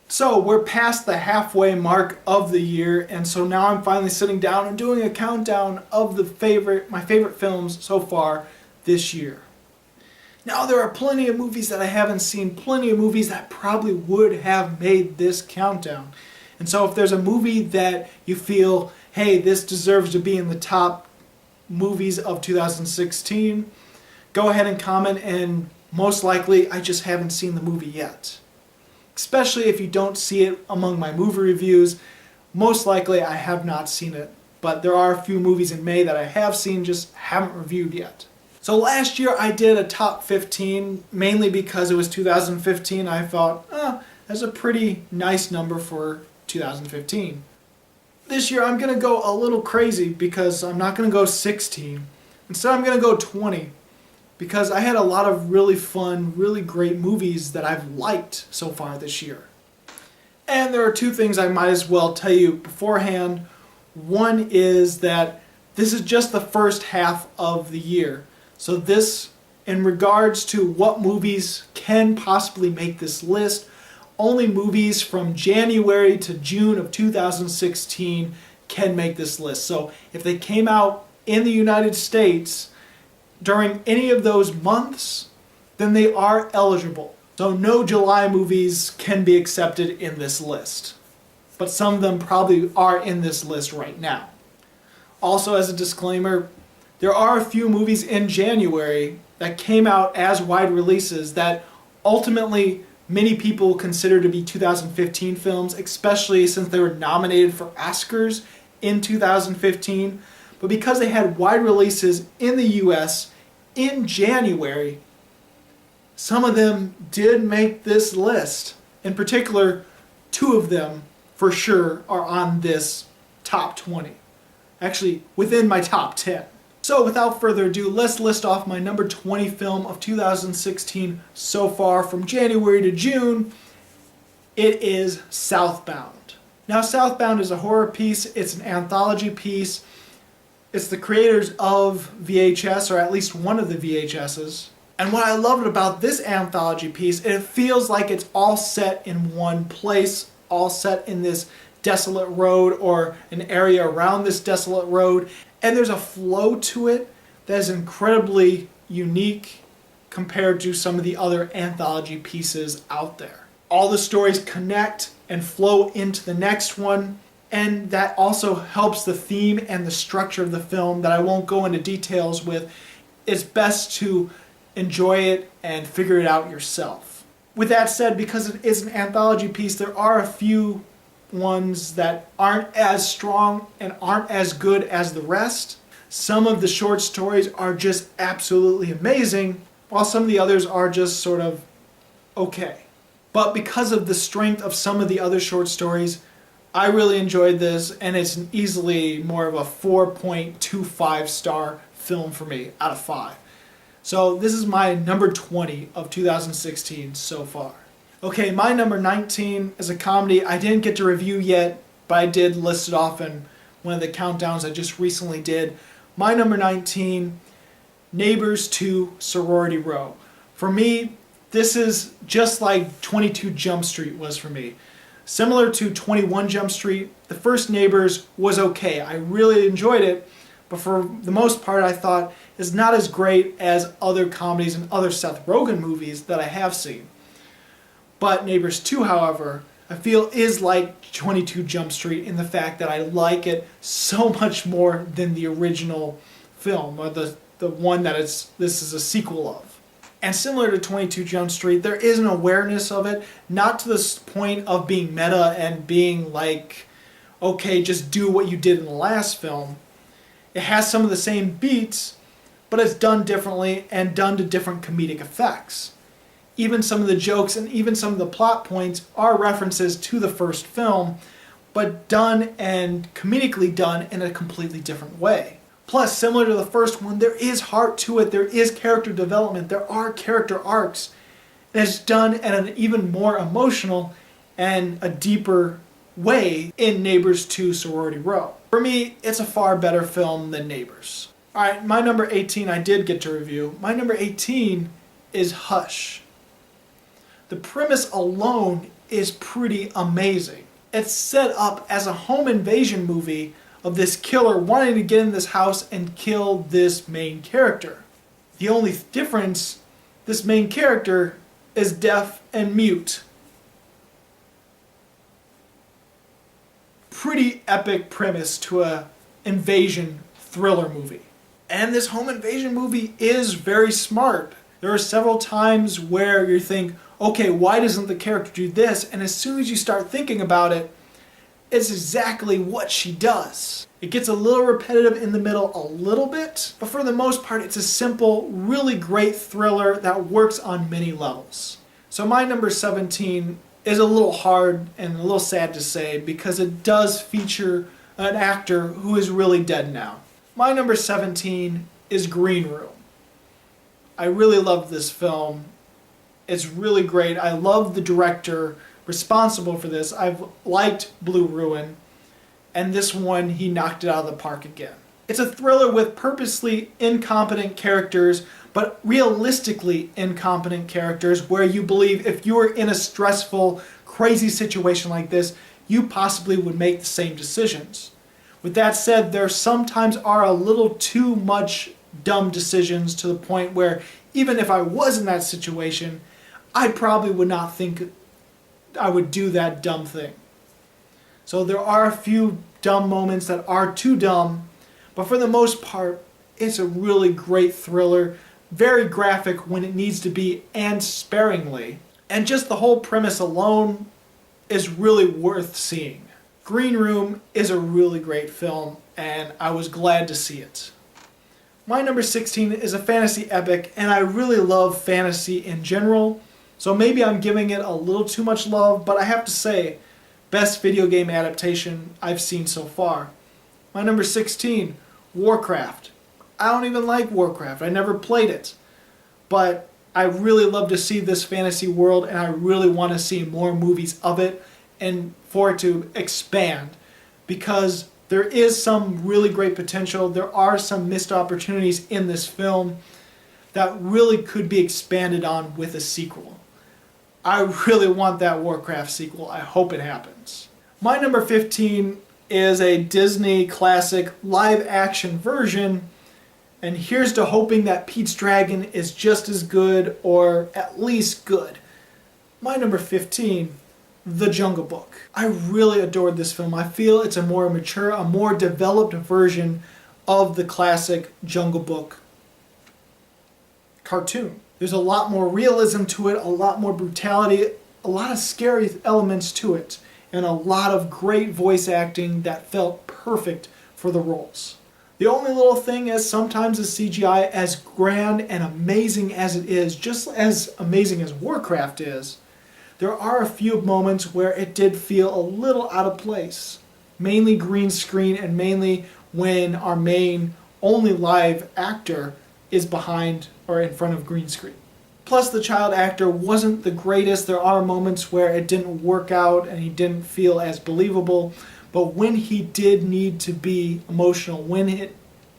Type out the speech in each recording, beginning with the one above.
So we're past the halfway mark of the year, and so now I'm finally sitting down and doing a countdown of my favorite films so far this year. Now there are plenty of movies that I haven't seen, plenty of movies that probably would have made this countdown. And so if there's a movie that you feel, hey, this deserves to be in the top movies of 2016, go ahead and comment, and most likely I just haven't seen the movie yet. Especially if you don't see it among my movie reviews, most likely I have not seen it. But there are a few movies in May that I have seen, just haven't reviewed yet. So last year I did a top 15, mainly because it was 2015. I thought, that's a pretty nice number for 2015. This year I'm going to go a little crazy because I'm not going to go 16. Instead I'm going to go 20. Because I had a lot of really fun, really great movies that I've liked so far this year. And there are two things I might as well tell you beforehand. One is that this is just the first half of the year. So this, in regards to what movies can possibly make this list, only movies from January to June of 2016 can make this list. So if they came out in the United States during any of those months, then they are eligible. So no July movies can be accepted in this list. But some of them probably are in this list right now. Also, as a disclaimer, there are a few movies in January that came out as wide releases that ultimately many people consider to be 2015 films, especially since they were nominated for Oscars in 2015. But because they had wide releases in the US in January, some of them did make this list. In particular, two of them for sure are on this top 20. Actually, within my top 10. So without further ado, let's list off my number 20 film of 2016 so far from January to June. It is Southbound. Now Southbound is a horror piece, it's an anthology piece. It's the creators of VHS, or at least one of the VHSs. And what I loved about this anthology piece, it feels like it's all set in one place, all set in this desolate road or an area around this desolate road. And there's a flow to it that is incredibly unique compared to some of the other anthology pieces out there. All the stories connect and flow into the next one. And that also helps the theme and the structure of the film that I won't go into details with. It's best to enjoy it and figure it out yourself. With that said, because it is an anthology piece, there are a few ones that aren't as strong and aren't as good as the rest. Some of the short stories are just absolutely amazing, while some of the others are just sort of okay. But because of the strength of some of the other short stories, I really enjoyed this, and it's easily more of a 4.25 star film for me out of 5. So this is my number 20 of 2016 so far. Okay, my number 19 is a comedy I didn't get to review yet, but I did list it off in one of the countdowns I just recently did. My number 19, Neighbors 2 Sorority Row. For me, this is just like 22 Jump Street was for me. Similar to 21 Jump Street, the first Neighbors was okay. I really enjoyed it, but for the most part I thought it's not as great as other comedies and other Seth Rogen movies that I have seen. But Neighbors 2, however, I feel is like 22 Jump Street in the fact that I like it so much more than the original film, or the one that this is a sequel of. And similar to 22 Jump Street, there is an awareness of it, not to the point of being meta and being like, okay, just do what you did in the last film. It has some of the same beats, but it's done differently and done to different comedic effects. Even some of the jokes and even some of the plot points are references to the first film, but done and comedically done in a completely different way. Plus, similar to the first one, there is heart to it, there is character development, there are character arcs. And it's done in an even more emotional and a deeper way in Neighbors 2 Sorority Row. For me, it's a far better film than Neighbors. Alright, my number 18 I did get to review. My number 18 is Hush. The premise alone is pretty amazing. It's set up as a home invasion movie of this killer wanting to get in this house and kill this main character. The only difference, this main character is deaf and mute. Pretty epic premise to a invasion thriller movie. And this home invasion movie is very smart. There are several times where you think, okay, why doesn't the character do this? And as soon as you start thinking about it, it's exactly what she does. It gets a little repetitive in the middle a little bit, but for the most part it's a simple, really great thriller that works on many levels. So my number 17 is a little hard and a little sad to say because it does feature an actor who is really dead now. My number 17 is Green Room. I really loved this film. It's really great. I love the director responsible for this. I've liked Blue Ruin, and this one he knocked it out of the park again. It's a thriller with purposely incompetent characters, but realistically incompetent characters where you believe if you were in a stressful, crazy situation like this, you possibly would make the same decisions. With that said, there sometimes are a little too much dumb decisions to the point where even if I was in that situation, I probably would not think I would do that dumb thing. So there are a few dumb moments that are too dumb, but for the most part, it's a really great thriller, very graphic when it needs to be and sparingly. And just the whole premise alone is really worth seeing. Green Room is a really great film, and I was glad to see it. My number 16 is a fantasy epic, and I really love fantasy in general, so maybe I'm giving it a little too much love, but I have to say, best video game adaptation I've seen so far. My number 16, Warcraft. I don't even like Warcraft, I never played it, but I really love to see this fantasy world, and I really want to see more movies of it, and for it to expand, because there is some really great potential. There are some missed opportunities in this film that really could be expanded on with a sequel. I really want that Warcraft sequel. I hope it happens. My number 15 is a Disney classic live action version, and here's to hoping that Pete's Dragon is just as good or at least good. My number 15, The Jungle Book. I really adored this film. I feel it's a more mature, a more developed version of the classic Jungle Book cartoon. There's a lot more realism to it, a lot more brutality, a lot of scary elements to it, and a lot of great voice acting that felt perfect for the roles. The only little thing is sometimes the CGI, as grand and amazing as it is, just as amazing as Warcraft is, there are a few moments where it did feel a little out of place. Mainly green screen, and mainly when our main only live actor is behind or in front of green screen. Plus the child actor wasn't the greatest. There are moments where it didn't work out and he didn't feel as believable, but when he did need to be emotional, when it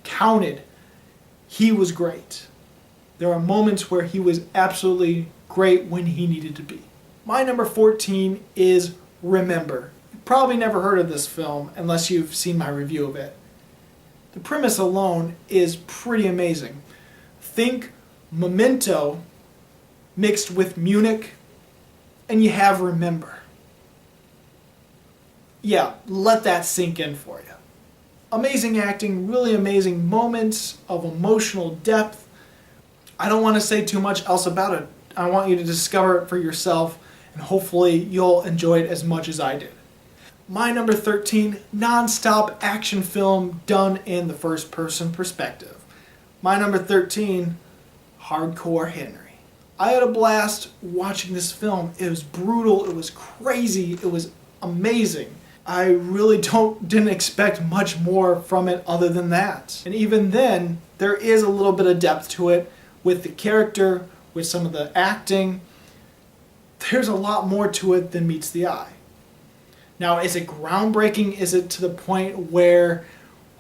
counted, he was great. There are moments where he was absolutely great when he needed to be. My number 14 is Remember. You've probably never heard of this film unless you've seen my review of it. The premise alone is pretty amazing. Think Memento mixed with Munich, and you have Remember. Yeah, let that sink in for you. Amazing acting, really amazing moments of emotional depth. I don't want to say too much else about it. I want you to discover it for yourself, and hopefully you'll enjoy it as much as I did. My number 13, non-stop action film done in the first-person perspective. My number 13, Hardcore Henry. I had a blast watching this film. It was brutal, it was crazy, it was amazing. I really didn't expect much more from it other than that. And even then, there is a little bit of depth to it with the character, with some of the acting. There's a lot more to it than meets the eye. Now, is it groundbreaking? Is it to the point where,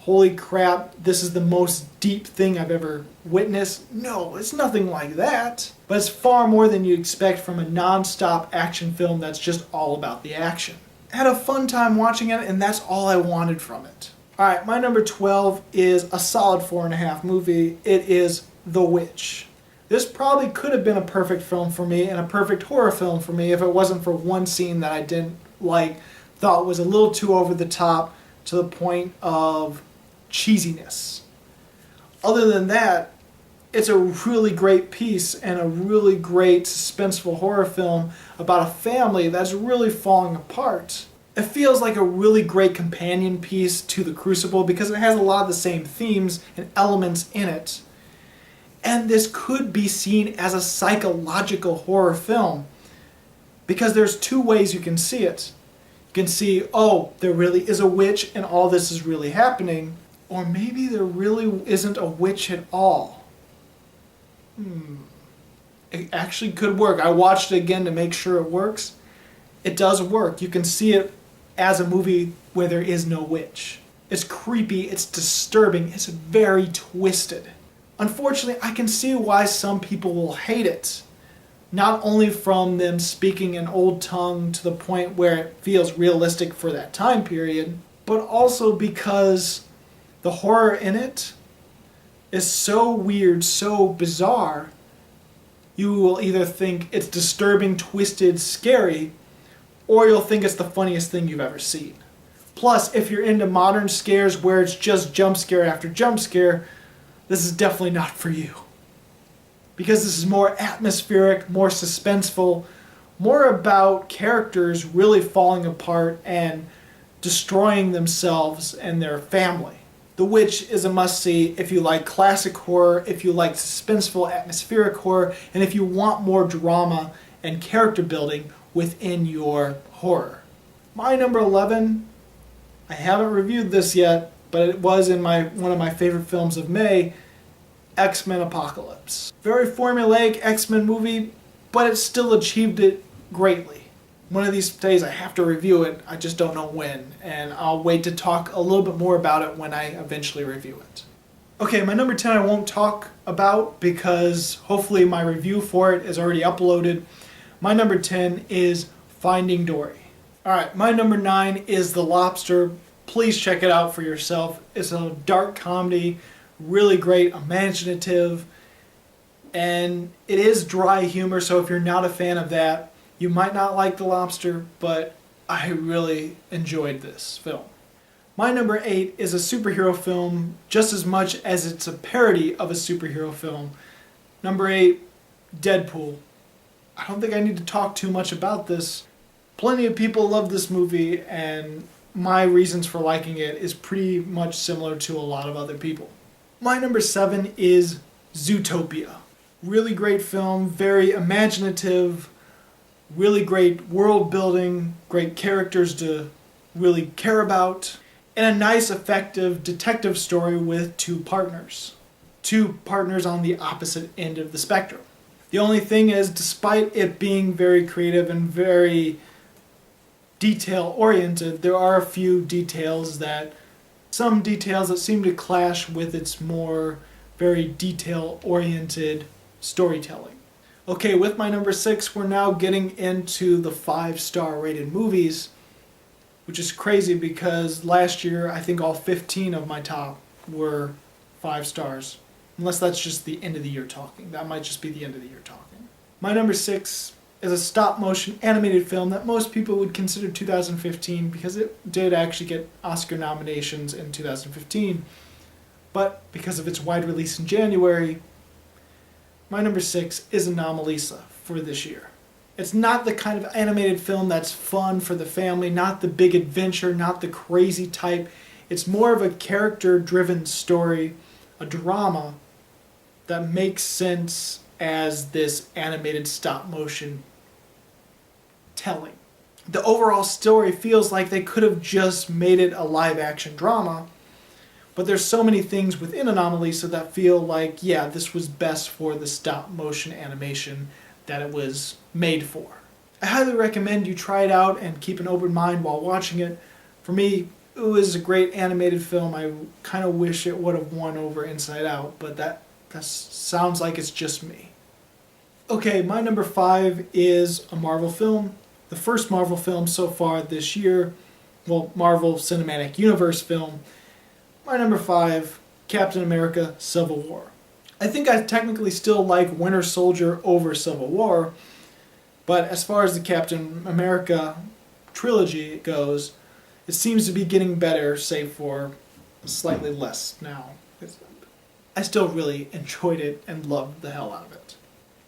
holy crap, this is the most deep thing I've ever witnessed. No, it's nothing like that. But it's far more than you expect from a non-stop action film that's just all about the action. I had a fun time watching it, and that's all I wanted from it. Alright, my number 12 is a solid 4.5 movie. It is The Witch. This probably could have been a perfect film for me and a perfect horror film for me if it wasn't for one scene that I didn't like, thought was a little too over the top to the point of cheesiness. Other than that, it's a really great piece and a really great suspenseful horror film about a family that's really falling apart. It feels like a really great companion piece to The Crucible because it has a lot of the same themes and elements in it. And this could be seen as a psychological horror film because there's two ways you can see it. You can see, oh, there really is a witch and all this is really happening, or maybe there really isn't a witch at all. It actually could work. I watched it again to make sure it works. It does work. You can see it as a movie where there is no witch. It's creepy, it's disturbing, it's very twisted. Unfortunately, I can see why some people will hate it. Not only from them speaking an old tongue to the point where it feels realistic for that time period, but also because the horror in it is so weird, so bizarre, you will either think it's disturbing, twisted, scary, or you'll think it's the funniest thing you've ever seen. Plus, if you're into modern scares where it's just jump scare after jump scare, this is definitely not for you. Because this is more atmospheric, more suspenseful, more about characters really falling apart and destroying themselves and their family. The Witch is a must-see if you like classic horror, if you like suspenseful, atmospheric horror, and if you want more drama and character building within your horror. My number 11, I haven't reviewed this yet, but it was in one of my favorite films of May, X-Men Apocalypse. Very formulaic X-Men movie, but it still achieved it greatly. One of these days I have to review it, I just don't know when, and I'll wait to talk a little bit more about it when I eventually review it. Okay, my number 10 I won't talk about because hopefully my review for it is already uploaded. My number 10 is Finding Dory. Alright, my number 9 is The Lobster. Please check it out for yourself. It's a dark comedy, really great, imaginative, and it is dry humor, so if you're not a fan of that, you might not like The Lobster, but I really enjoyed this film. My number 8 is a superhero film just as much as it's a parody of a superhero film. Number 8, Deadpool. I don't think I need to talk too much about this. Plenty of people love this movie, and my reasons for liking it is pretty much similar to a lot of other people. My number 7 is Zootopia. Really great film, very imaginative, really great world building, great characters to really care about, and a nice, effective detective story with two partners. Two partners on the opposite end of the spectrum. The only thing is, despite it being very creative and very detail-oriented, there are a few some details that seem to clash with its more very detail-oriented storytelling. Okay, with my number 6, we're now getting into the 5-star rated movies, which is crazy because last year I think all 15 of my top were 5 stars. Unless that's just the end of the year talking. That might just be the end of the year talking. My number 6 is a stop-motion animated film that most people would consider 2015 because it did actually get Oscar nominations in 2015. But because of its wide release in January, my number 6 is Anomalisa for this year. It's not the kind of animated film that's fun for the family, not the big adventure, not the crazy type. It's more of a character-driven story, a drama that makes sense as this animated stop-motion telling. The overall story feels like they could have just made it a live-action drama, but there's so many things within Anomalisa that feel like, yeah, this was best for the stop-motion animation that it was made for. I highly recommend you try it out and keep an open mind while watching it. For me, It was a great animated film. I kind of wish it would have won over Inside Out, but that sounds like it's just me. Okay, my number 5 is a Marvel film. The first Marvel film so far this year. Well, Marvel Cinematic Universe film. My number 5, Captain America Civil War. I think I technically still like Winter Soldier over Civil War, but as far as the Captain America trilogy goes, it seems to be getting better, save for slightly less now. I still really enjoyed it and loved the hell out of it.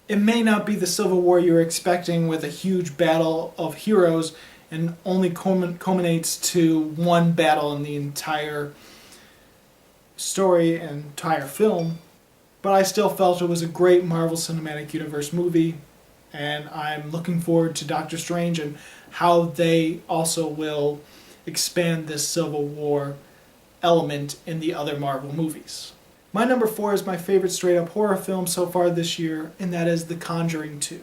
It may not be the Civil War you're expecting with a huge battle of heroes and only culminates to one battle in the entire story and entire film, but I still felt it was a great Marvel Cinematic Universe movie, and I'm looking forward to Doctor Strange and how they also will expand this Civil War element in the other Marvel movies. My number 4 is my favorite straight-up horror film so far this year, and that is The Conjuring 2.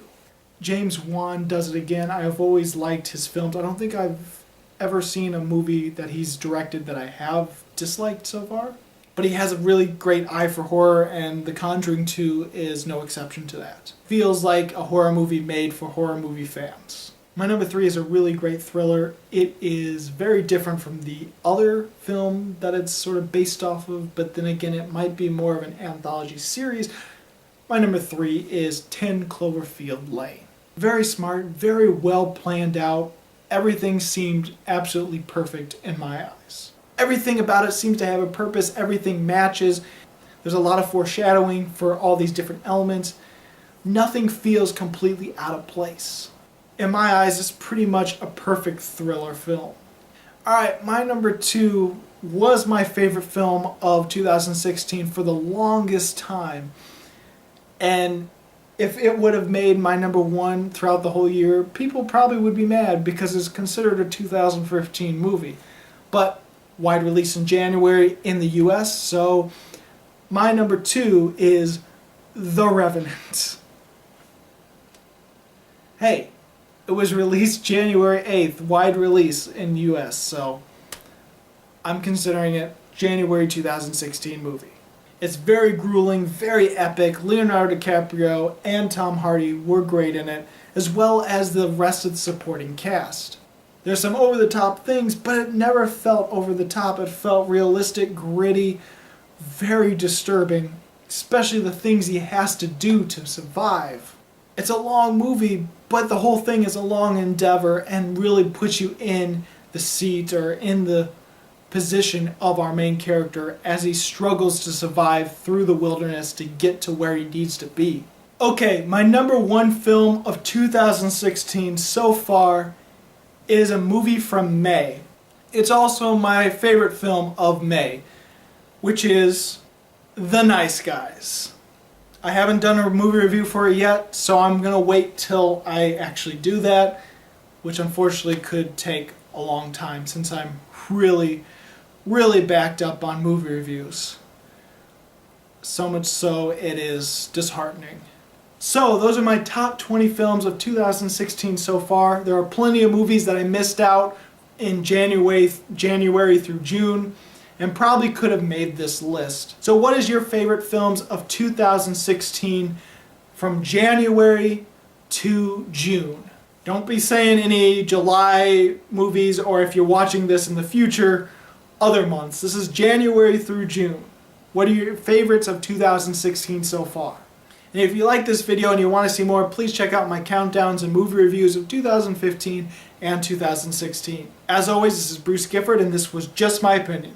James Wan does it again. I have always liked his films. I don't think I've ever seen a movie that he's directed that I have disliked so far. But he has a really great eye for horror, and The Conjuring 2 is no exception to that. Feels like a horror movie made for horror movie fans. My number 3 is a really great thriller. It is very different from the other film that it's sort of based off of, but then again it might be more of an anthology series. My number 3 is 10 Cloverfield Lane. Very smart, very well planned out. Everything seemed absolutely perfect in my eyes. Everything about it seems to have a purpose. Everything matches. There's a lot of foreshadowing for all these different elements. Nothing feels completely out of place. In my eyes, it's pretty much a perfect thriller film. Alright, my number 2 was my favorite film of 2016 for the longest time. And if it would have made my number 1 throughout the whole year, people probably would be mad because it's considered a 2015 movie. But wide release in January in the US, so my number 2 is The Revenant. Hey, it was released January 8th, wide release in US, so I'm considering it January 2016 movie. It's very grueling, very epic. Leonardo DiCaprio and Tom Hardy were great in it, as well as the rest of the supporting cast. There's some over-the-top things, but it never felt over-the-top. It felt realistic, gritty, very disturbing, especially the things he has to do to survive. It's a long movie, but the whole thing is a long endeavor and really puts you in the seat or in the position of our main character as he struggles to survive through the wilderness to get to where he needs to be. Okay, my number 1 film of 2016 so far is a movie from May. It's also my favorite film of May, which is The Nice Guys. I haven't done a movie review for it yet, so I'm going to wait till I actually do that, which unfortunately could take a long time since I'm really backed up on movie reviews. So much so it is disheartening. So those are my top 20 films of 2016 so far. There are plenty of movies that I missed out in January through June and probably could have made this list. So what is your favorite films of 2016 from January to June? Don't be saying any July movies, or if you're watching this in the future, other months. This is January through June. What are your favorites of 2016 so far? And if you like this video and you want to see more, please check out my countdowns and movie reviews of 2015 and 2016. As always, this is Bruce Gifford, and this was Just My Opinion.